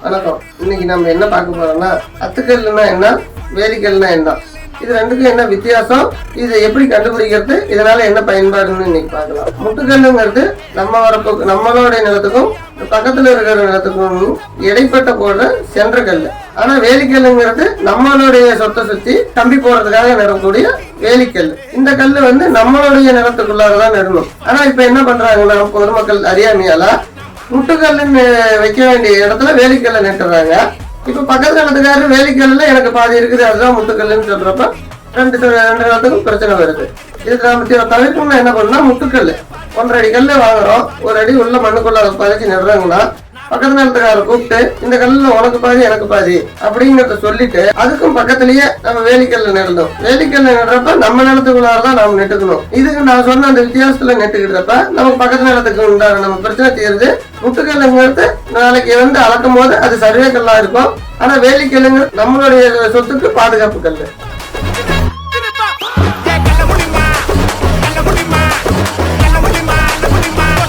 வணக்கம். இன்னைக்கு நம்ம என்ன பார்க்க போறோம்னா, அத்துக்கல்லுனா என்ன, வேலிக்கல்லுனா என்ன, இது ரெண்டுக்கும் என்ன வித்தியாசம், இதை எப்படி கண்டுபிடிக்கிறது, இதனால என்ன பயன்பாடுன்னு இன்னைக்கு பார்க்கலாம். முட்டுக்கல்லுங்கிறது நம்மளுடைய நிலத்துக்கும் பக்கத்துல இருக்கிற நிலத்துக்கும் இடைப்பட்ட போடுற சென்ற கல். ஆனா வேலிக்கல்லுங்கிறது நம்மளுடைய சொத்தை சுத்தி கம்பி போடுறதுக்காக நடக்கூடிய வேலிக்கல். இந்த கல் நம்மளுடைய நிலத்துக்குள்ளாரதான் நடணும். ஆனா இப்ப என்ன பண்றாங்கன்னா, பொதுமக்கள் அறியாமையால முட்டுக்கல்லுன்னு வைக்க வேண்டிய இடத்துல வேலிக்கல்ல நட்டுறாங்க. இப்ப பக்கத்து நிலத்துக்காரரு வேலிக்கல்ல எனக்கு பாதி இருக்குது, அதுதான் முட்டுக்கல்லுன்னு சொல்றப்ப ரெண்டு நிலத்துக்கும் பிரச்சனை வருது. இதுக்கு நாம தவிர்க்கணும்னா என்ன பண்ணா, முட்டுக்கல் 1.5 அடி கல்லு வாங்குறோம், 1 அடி உள்ள மண்ணுக்குள்ள பதிச்சு நடுறாங்கன்னா பக்கத்து நிலத்துக்காரர் கூப்பிட்டு இந்த கல்லுல உனக்கு பாதி எனக்கு பாதி அப்படிங்கறத சொல்லிட்டு அதுக்கும் பக்கத்திலேயே நம்ம வேலிக்கல்ல நடந்தோம். வேலிக்கல்ல நடுறப்ப நம்ம நிலத்துக்குள்ளாரதான் நாம நெட்டுக்கணும். இதுக்கு நான் சொன்ன அந்த வித்தியாசத்துல நெட்டுக்கிட்டப்ப நமக்கு பக்கத்து நிலத்துக்கு உண்டான நம்ம பிரச்சனை தீருது. முட்டுக்கல்லுங்கிறது நாளைக்கு அளக்கும் போது அது சர்வே கல்லா இருக்கும். ஆனா வேலிக்கல்லுங்கிறது நம்மளுடைய சொத்துக்கு பாதுகாப்பு கல்லு.